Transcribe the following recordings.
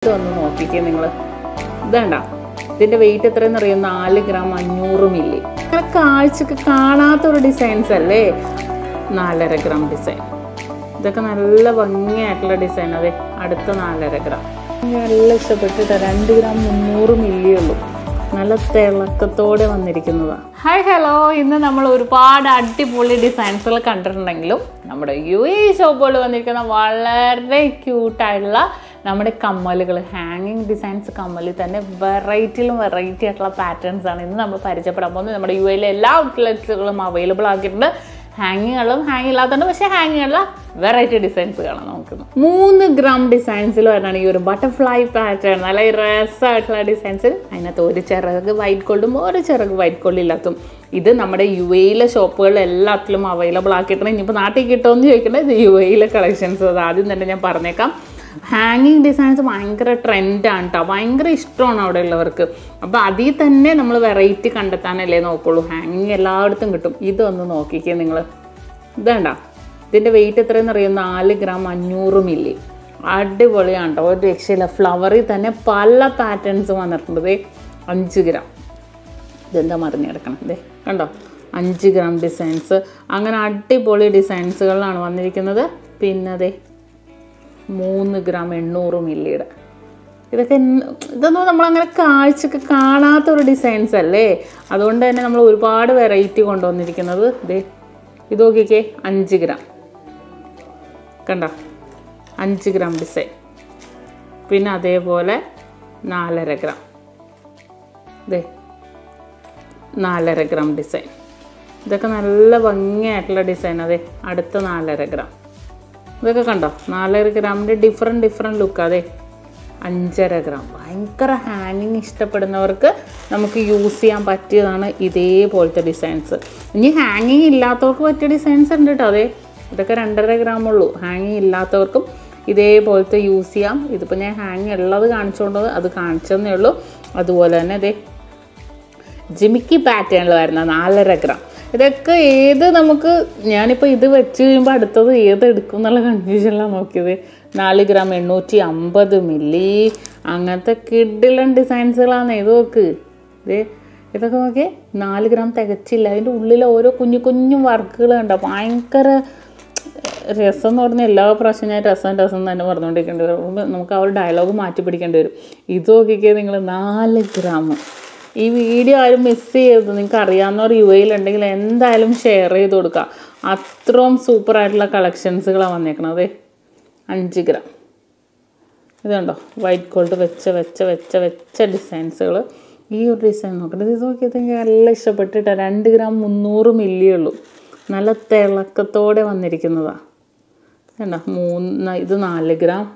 ഇതൊന്ന് നോക്കിക്കേ നിങ്ങൾ. ഇതേണ്ട, ഇതിൻ്റെ വെയിറ്റ് എത്രയെന്ന് അറിയാം? 4 ഗ്രാം 500 മില്ലി. അങ്ങനെ കാഴ്ചക്ക് കാണാത്തൊരു ഡിസൈൻസ് അല്ലേ? 4.5 ഗ്രാം ഡിസൈൻ. ഇതൊക്കെ നല്ല ഭംഗിയായിട്ടുള്ള ഡിസൈൻ. അതെ, അടുത്ത 4.5 ഗ്രാം. നല്ല ഇഷ്ടപ്പെട്ടിട്ട് 2 ഗ്രാം 300 മില്ലി ഉള്ളൂ. നല്ല തിളക്കത്തോടെ വന്നിരിക്കുന്നതാണ്. ഹായ് ഹലോ, ഇന്ന് നമ്മൾ ഒരുപാട് അടിപൊളി ഡിസൈൻസുകൾ കണ്ടിട്ടുണ്ടെങ്കിലും നമ്മുടെ ഷോപ്പുകളിൽ വന്നിരിക്കുന്ന വളരെ ക്യൂട്ടായിട്ടുള്ള നമ്മുടെ കമ്മലുകൾ, ഹാങ്ങിങ് ഡിസൈൻസ് കമ്മലിൽ തന്നെ വെറൈറ്റി ആയിട്ടുള്ള പാറ്റേൺസ് ആണ് ഇന്ന് നമ്മൾ പരിചയപ്പെടാൻ പോകുന്നത്. നമ്മുടെ യിലെ എല്ലാ ഔട്ട്ലെറ്റ്സുകളും അവൈലബിൾ ആക്കിയിട്ടുണ്ട്. ഹാങ്ങിങ്ങുകളും ഹാങ് ഇല്ലാത്തതുണ്ട്, പക്ഷേ ഹാങ്ങിങ്ങുള്ള വെറൈറ്റി ഡിസൈൻസുകളാണ് നോക്കുന്നത്. 3 ഗ്രാം ഡിസൈൻസിൽ വരാണ് ഈ ഒരു ബട്ടർഫ്ലൈ പാറ്റേൺ. നല്ല രസമായിട്ടുള്ള ഡിസൈൻസിൽ അതിനകത്ത് ഒരു ചിറക് വൈറ്റ് ഗോൾഡും ഒരു ചിറക് വൈറ്റ് ഗോൾഡ് ഇല്ലാത്തതും. ഇത് നമ്മുടെ യിലെ ഷോപ്പുകളിൽ എല്ലാത്തിലും അവൈലബിൾ ആക്കിയിട്ടുണ്ട്. ഇനിയിപ്പോൾ നാട്ടിൽ കിട്ടുമെന്ന് ചോദിക്കേണ്ടത് യിലെ കളക്ഷൻസ്. അത് ആദ്യം തന്നെ ഞാൻ പറഞ്ഞേക്കാം. ഹാങ്ങിങ് ഡിസൈൻസ് ഭയങ്കര ട്രെൻഡാണ് കേട്ടോ, ഭയങ്കര ഇഷ്ടമാണ് അവിടെ ഉള്ളവർക്ക്. അപ്പോൾ അതിൽ തന്നെ നമ്മൾ വെറൈറ്റി കണ്ടെത്താനല്ലേ നോക്കുള്ളൂ. ഹാങ്ങിങ് എല്ലായിടത്തും കിട്ടും. ഇതൊന്ന് നോക്കിക്കേ നിങ്ങൾ. ഇതേണ്ട, ഇതിൻ്റെ വെയിറ്റ് എത്രയെന്ന് അറിയാം? 4 ഗ്രാം 500 മില്ലി. അടിപൊളിയാണ് കേട്ടോ, ഒരു രക്ഷയില്ല. ഫ്ലവറിൽ തന്നെ പല പാറ്റേൺസ് വന്നിട്ടുണ്ട്. 5 ഗ്രാം. ഇതെന്താ മറിഞ്ഞെടുക്കണം? ഇതേ കണ്ടോ, 5 ഗ്രാം ഡിസൈൻസ്. അങ്ങനെ അടിപൊളി ഡിസൈൻസുകളിലാണ് വന്നിരിക്കുന്നത്. പിന്നെ അതെ 3 ഗ്രാം 800 മില്ലിയുടെ. ഇതൊന്നും നമ്മളങ്ങനെ കാഴ്ചക്ക് കാണാത്തൊരു ഡിസൈൻസ് അല്ലേ? അതുകൊണ്ട് തന്നെ നമ്മൾ ഒരുപാട് വെറൈറ്റി കൊണ്ടുവന്നിരിക്കുന്നത്. ഇത് നോക്കിക്കേ, 5 ഗ്രാം കണ്ടോ, 5 ഗ്രാം ഡിസൈൻ. പിന്നെ അതേപോലെ 4.5 ഗ്രാം. 4.5 gram design. ഇതൊക്കെ നല്ല ഭംഗിയായിട്ടുള്ള ഡിസൈൻ. അതെ, അടുത്ത 4.5 ഗ്രാം. ഇതൊക്കെ കണ്ടോ, 4.5 ഗ്രാമിൻ്റെ ഡിഫറെൻറ്റ് ലുക്ക്. അതെ, 5.5 ഗ്രാം. ഭയങ്കര ഹാങ്ങിങ് ഇഷ്ടപ്പെടുന്നവർക്ക് നമുക്ക് യൂസ് ചെയ്യാൻ പറ്റിയതാണ് ഇതേപോലത്തെ ഡിസൈൻസ്. ഇനി ഹാങ്ങിങ് ഇല്ലാത്തവർക്ക് പറ്റിയ ഡിസൈൻസ് ഉണ്ട് കേട്ടോ. അതെ, ഇതൊക്കെ 2.5 ഗ്രാം ഉള്ളൂ. ഹാങ്ങിങ് ഇല്ലാത്തവർക്കും ഇതേപോലത്തെ യൂസ് ചെയ്യാം. ഇതിപ്പോൾ ഞാൻ ഹാങ് ഉള്ളത് കാണിച്ചുകൊണ്ട് അത് കാണിച്ചെന്നേ ഉള്ളൂ. അതുപോലെ തന്നെ അതെ ജിമിക്കി പാറ്റേണിൽ വരുന്ന 4.5 ഗ്രാം. ഇതൊക്കെ ഏത് നമുക്ക്, ഞാനിപ്പോൾ ഇത് വെച്ച് കഴിയുമ്പോൾ അടുത്തത് ഏത് എടുക്കും എന്നുള്ള കൺഫ്യൂഷനിലാണ് നോക്കിയത്. 4 ഗ്രാം 850 മില്ലി. അങ്ങനത്തെ കിഡിലൻ ഡിസൈൻസുകളാണ്. ഇത് നോക്ക്, ഇതൊക്കെ നോക്കിയേ, 4 ഗ്രാം തികച്ചില്ല. അതിൻ്റെ ഉള്ളിൽ ഓരോ കുഞ്ഞു വർക്കുകൾ കണ്ടോ. ഭയങ്കര രസം എന്ന് പറഞ്ഞാൽ എല്ലാ പ്രാവശ്യം ഞാൻ രസം തന്നെ പറഞ്ഞുകൊണ്ടിരിക്കേണ്ടി വരും. നമുക്ക് ആ ഒരു ഡയലോഗ് മാറ്റി പിടിക്കേണ്ടി വരും. ഇത് നോക്കിക്കേ നിങ്ങൾ, 4 ഗ്രാം. ഈ വീഡിയോ ആരും മിസ് ചെയ്യരുത്. നിങ്ങൾക്ക് അറിയാവുന്നവർ യിലുണ്ടെങ്കിൽ എന്തായാലും ഷെയർ ചെയ്ത് കൊടുക്കുക. അത്രയും സൂപ്പറായിട്ടുള്ള കളക്ഷൻസുകളാണ് വന്നേക്കണത്. 5 ഗ്രാം. ഇതുണ്ടോ, വൈറ്റ് ഗോൾഡ് വെച്ച ഡിസൈൻസുകൾ. ഈ ഒരു ഡിസൈൻ നോക്കട്ടെ. ഇത് നോക്കിയത് എനിക്ക് നല്ല ഇഷ്ടപ്പെട്ടിട്ട് 2 ഗ്രാം 300 മില്ലി ഉള്ളൂ. നല്ല തിളക്കത്തോടെ വന്നിരിക്കുന്നതാണ്. കണ്ടോ, ഇത് 4 ഗ്രാം.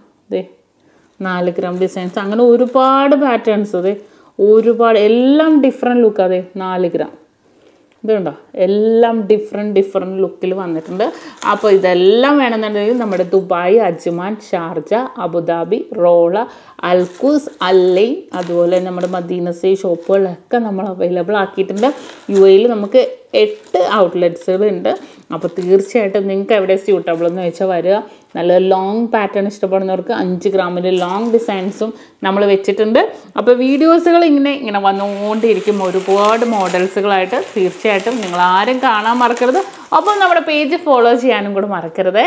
4 gram designs. അങ്ങനെ ഒരുപാട് പാറ്റേൺസ്. ഒരുപാട്, എല്ലാം ഡിഫറെൻറ്റ് ലുക്ക്. അതെ, 4 ഗ്രാം. ഇതുണ്ടോ, എല്ലാം ഡിഫറെൻറ്റ് ലുക്കിൽ വന്നിട്ടുണ്ട്. അപ്പോൾ ഇതെല്ലാം വേണമെന്നുണ്ടെങ്കിൽ നമ്മുടെ Dubai, Ajman, Sharjah, Abu Dhabi, Rolla, Al Quoz, Al Ain, അതുപോലെ നമ്മുടെ മദീനസെ ഷോപ്പുകളിലൊക്കെ നമ്മൾ അവൈലബിൾ ആക്കിയിട്ടുണ്ട്. യിൽ നമുക്ക് 8 ഔട്ട്ലെറ്റ്സുകളുണ്ട്. അപ്പോൾ തീർച്ചയായിട്ടും നിങ്ങൾക്ക് എവിടെ സ്യൂട്ടബിൾ എന്ന് വെച്ചാൽ വരിക. നല്ല ലോങ് പാറ്റേൺ ഇഷ്ടപ്പെടുന്നവർക്ക് 5 ഗ്രാമിൻ്റെ ലോങ് ഡിസൈൻസും നമ്മൾ വെച്ചിട്ടുണ്ട്. അപ്പോൾ വീഡിയോസുകൾ ഇങ്ങനെ വന്നുകൊണ്ടിരിക്കും, ഒരുപാട് മോഡൽസുകളായിട്ട്. തീർച്ചയായിട്ടും നിങ്ങൾ ആരും കാണാൻ മറക്കരുത്. ഒപ്പം നമ്മുടെ പേജ് ഫോളോ ചെയ്യാനും കൂടെ മറക്കരുത്.